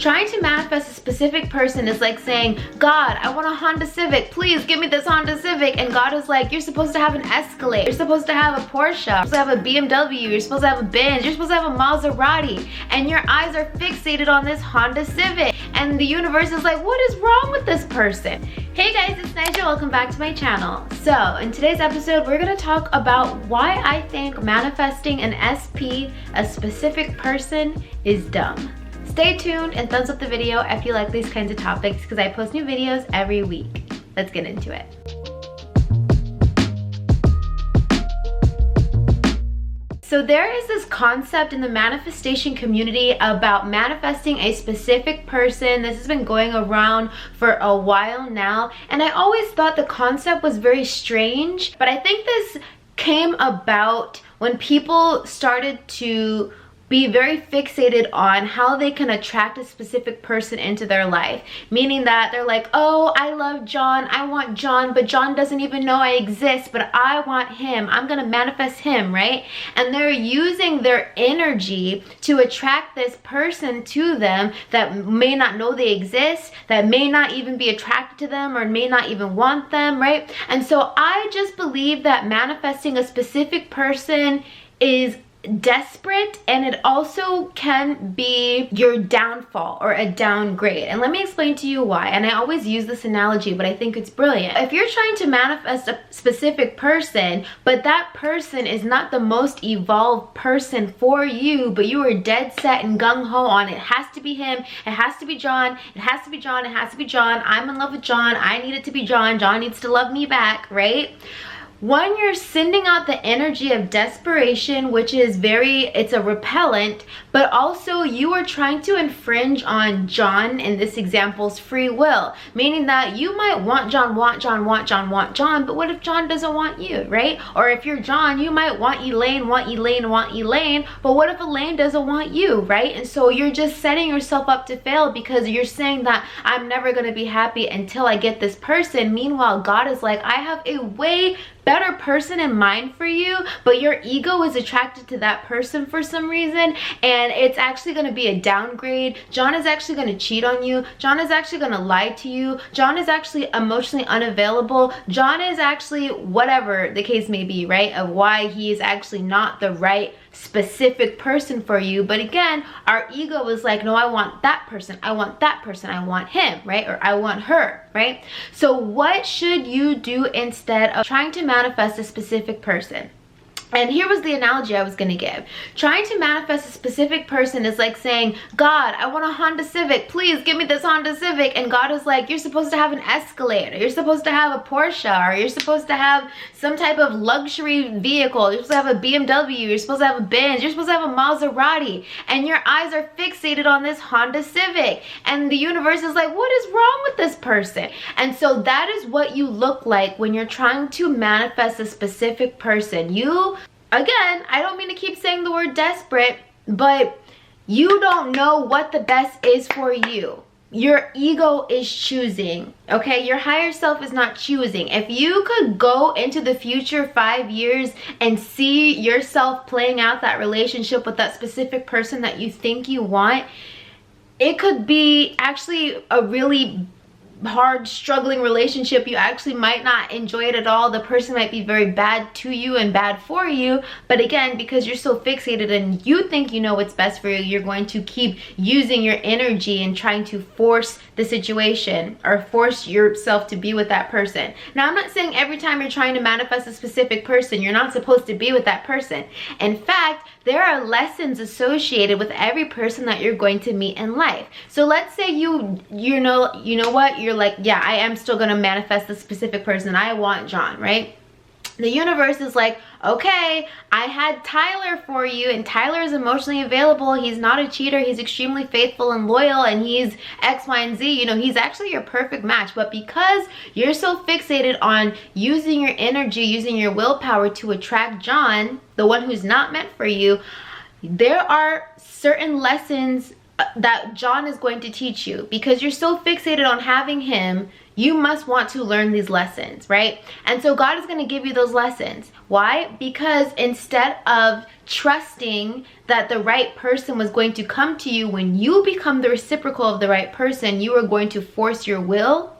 Trying to manifest a specific person is like saying, God, I want a Honda Civic. Please give me this Honda Civic. And God is like, you're supposed to have an Escalade. You're supposed to have a Porsche. You're supposed to have a BMW. You're supposed to have a Benz. You're supposed to have a Maserati. And your eyes are fixated on this Honda Civic. And the universe is like, what is wrong with this person? Hey guys, it's Nija. Welcome back to my channel. So in today's episode, we're gonna talk about why I think manifesting an SP, a specific person, is dumb. Stay tuned and thumbs up the video if you like these kinds of topics because I post new videos every week. Let's get into it. So there is this concept in the manifestation community about manifesting a specific person. This has been going around for a while now, and I always thought the concept was very strange, but I think this came about when people started to be very fixated on how they can attract a specific person into their life. Meaning that they're like, oh, I love John, I want John, but John doesn't even know I exist, but I want him. I'm gonna manifest him, right? And they're using their energy to attract this person to them that may not know they exist, that may not even be attracted to them or may not even want them, right? And so I just believe that manifesting a specific person is desperate, and it also can be your downfall or a downgrade. And let me explain to you why. And I always use this analogy, but I think it's brilliant. If you're trying to manifest a specific person, but that person is not the most evolved person for you, but you are dead set and gung-ho on it has to be him, it has to be John, it has to be John, it has to be John, I'm in love with John, I need it to be John, John needs to love me back, right? One, you're sending out the energy of desperation, which is it's a repellent, but also you are trying to infringe on John, in this example's free will, meaning that you might want John, but what if John doesn't want you, right? Or if you're John, you might want Elaine, but what if Elaine doesn't want you, right? And so you're just setting yourself up to fail because you're saying that I'm never gonna be happy until I get this person. Meanwhile, God is like, I have a way better person in mind for you, but your ego is attracted to that person for some reason, and it's actually going to be a downgrade. John is actually going to cheat on you. John is actually going to lie to you. John is actually emotionally unavailable. John is actually whatever the case may be, right? Of why he is actually not the right specific person for you. But again, our ego is like, no, I want that person, I want that person, I want him, right? Or I want her, right? So what should you do instead of trying to manifest a specific person? And here was the analogy I was going to give. Trying to manifest a specific person is like saying, God, I want a Honda Civic. Please give me this Honda Civic. And God is like, you're supposed to have an Escalade. You're supposed to have a Porsche. Or you're supposed to have some type of luxury vehicle. You're supposed to have a BMW. You're supposed to have a Benz. You're supposed to have a Maserati. And your eyes are fixated on this Honda Civic. And the universe is like, what is wrong with this person? And so that is what you look like when you're trying to manifest a specific person. Again, I don't mean to keep saying the word desperate, but you don't know what the best is for you. Your ego is choosing, okay? Your higher self is not choosing. If you could go into the future 5 years and see yourself playing out that relationship with that specific person that you think you want, it could be actually a really hard, struggling relationship. You actually might not enjoy it at all. The person might be very bad to you and bad for you, but again, because you're so fixated and you think you know what's best for you, you're going to keep using your energy and trying to force the situation or force yourself to be with that person. Now, I'm not saying every time you're trying to manifest a specific person, you're not supposed to be with that person. In fact, there are lessons associated with every person that you're going to meet in life. So let's say you know what, you're like, yeah, I am still gonna manifest this specific person. I want John, right? The universe is like, okay, I had Tyler for you, and Tyler is emotionally available. He's not a cheater. He's extremely faithful and loyal, and he's X, Y, and Z. You know, he's actually your perfect match. But because you're so fixated on using your energy, using your willpower to attract John, the one who's not meant for you, there are certain lessons that John is going to teach you. Because you're so fixated on having him, you must want to learn these lessons, right? And so God is going to give you those lessons. Why? Because instead of trusting that the right person was going to come to you when you become the reciprocal of the right person, you are going to force your will.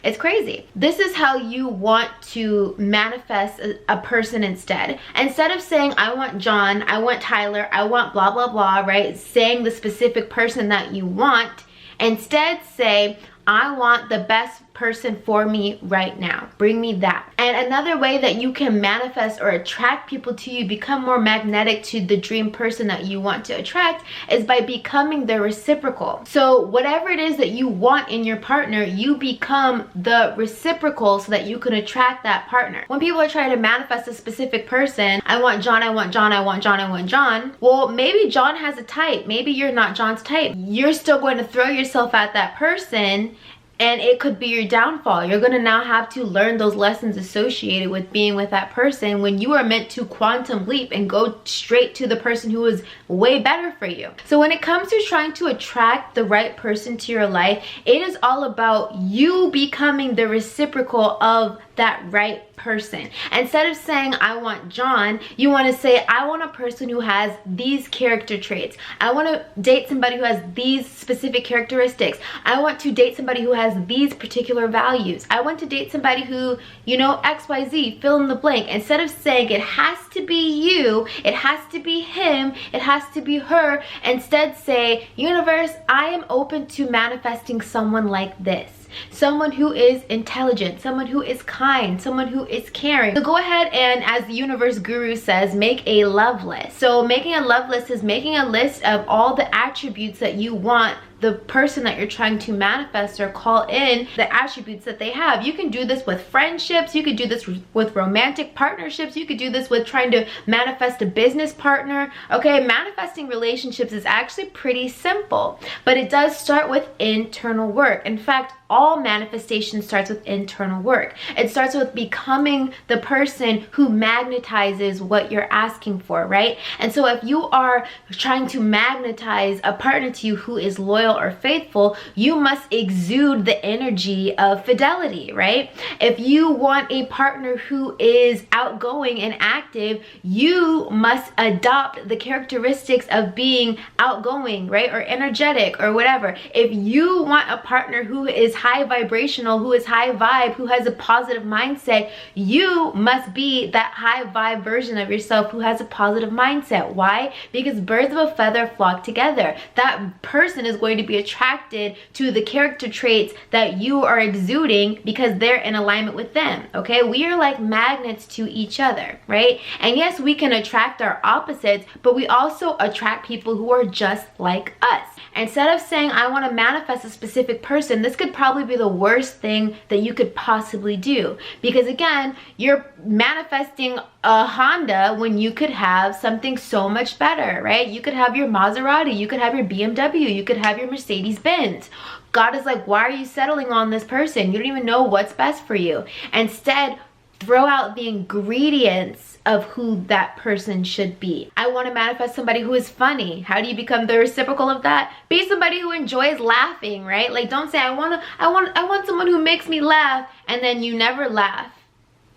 It's crazy. This is how you want to manifest a person instead. Instead of saying, I want John, I want Tyler, I want blah, blah, blah, right? Saying the specific person that you want, instead say, I want the best person for me right now. Bring me that. And another way that you can manifest or attract people to you, become more magnetic to the dream person that you want to attract, is by becoming the reciprocal. So whatever it is that you want in your partner, you become the reciprocal so that you can attract that partner. When people are trying to manifest a specific person, I want John, I want John, I want John, I want John. Well, maybe John has a type. Maybe you're not John's type. You're still going to throw yourself at that person, and it could be your downfall. You're gonna now have to learn those lessons associated with being with that person when you are meant to quantum leap and go straight to the person who is way better for you. So when it comes to trying to attract the right person to your life, it is all about you becoming the reciprocal of that right person. Instead of saying, I want John, you want to say, I want a person who has these character traits. I want to date somebody who has these specific characteristics. I want to date somebody who has these particular values. I want to date somebody who, you know, XYZ, fill in the blank. Instead of saying it has to be you, it has to be him, it has to be her, instead say, universe, I am open to manifesting someone like this. Someone who is intelligent, someone who is kind, someone who is caring. So go ahead and, as the universe guru says, make a love list. So making a love list is making a list of all the attributes that you want the person that you're trying to manifest or call in, the attributes that they have. You can do this with friendships, you could do this with romantic partnerships, you could do this with trying to manifest a business partner. Okay, manifesting relationships is actually pretty simple, but it does start with internal work. In fact, all manifestation starts with internal work. It starts with becoming the person who magnetizes what you're asking for, right? And so if you are trying to magnetize a partner to you who is loyal or faithful, you must exude the energy of fidelity, right? If you want a partner who is outgoing and active, you must adopt the characteristics of being outgoing, right? Or energetic or whatever. If you want a partner who is high vibrational, who is high vibe, who has a positive mindset, you must be that high vibe version of yourself who has a positive mindset. Why? Because birds of a feather flock together. That person is going to be attracted to the character traits that you are exuding because they're in alignment with them. Okay, we are like magnets to each other, right? And yes, we can attract our opposites, but we also attract people who are just like us. Instead of saying, I want to manifest a specific person, this could probably be the worst thing that you could possibly do. Because again, you're manifesting a Honda when you could have something so much better, right? You could have your Maserati, you could have your BMW, you could have your Mercedes Benz. God is like, why are you settling on this person? You don't even know what's best for you. Instead, throw out the ingredients of who that person should be. I want to manifest somebody who is funny. How do you become the reciprocal of that? Be somebody who enjoys laughing, right? Like, don't say I want someone who makes me laugh and then you never laugh.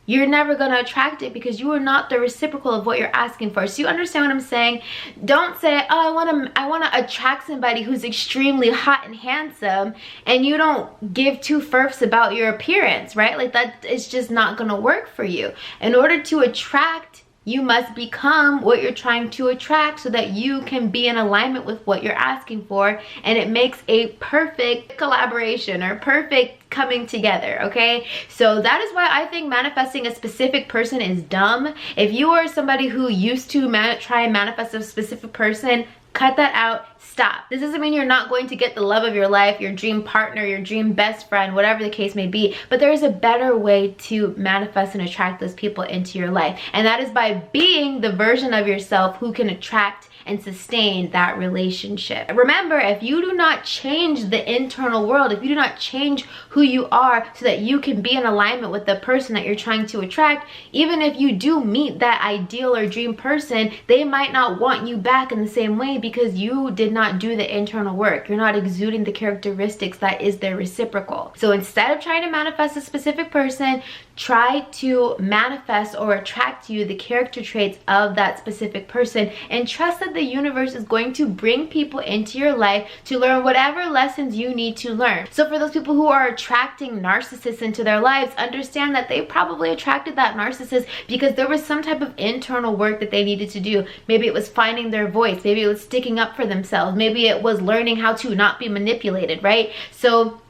You're never going to attract it because you are not the reciprocal of what you're asking for. So you understand what I'm saying? Don't say, oh, I want to attract somebody who's extremely hot and handsome, and you don't give two furfs about your appearance, right? Like, that is just not going to work for you. In order to attract, you must become what you're trying to attract so that you can be in alignment with what you're asking for, and it makes a perfect collaboration or perfect coming together. Okay, so that is why I think manifesting a specific person is dumb. If you are somebody who used to try and manifest a specific person, cut that out. Stop. This doesn't mean you're not going to get the love of your life, your dream partner, your dream best friend, whatever the case may be, but there is a better way to manifest and attract those people into your life, and that is by being the version of yourself who can attract and sustain that relationship. Remember, if you do not change the internal world, if you do not change who you are so that you can be in alignment with the person that you're trying to attract, even if you do meet that ideal or dream person, they might not want you back in the same way because you did not do the internal work. You're not exuding the characteristics that is their reciprocal. So instead of trying to manifest a specific person, try to manifest or attract to you the character traits of that specific person, and trust that the universe is going to bring people into your life to learn whatever lessons you need to learn. So for those people who are attracting narcissists into their lives, understand that they probably attracted that narcissist because there was some type of internal work that they needed to do. Maybe it was finding their voice, maybe it was sticking up for themselves, maybe it was learning how to not be manipulated, right? So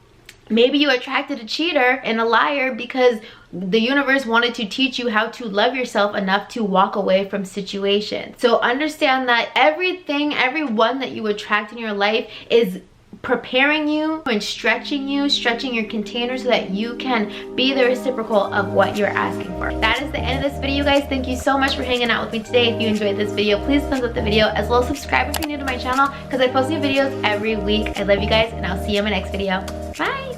maybe you attracted a cheater and a liar because the universe wanted to teach you how to love yourself enough to walk away from situations. So understand that everyone that you attract in your life is preparing you and stretching your container so that you can be the reciprocal of what you're asking for. That is the end of this video, guys. Thank you so much for hanging out with me today. If you enjoyed this video, please thumbs up the video, as well as subscribe if you're new to my channel because I post new videos every week. I love you guys, and I'll see you in my next video. Bye!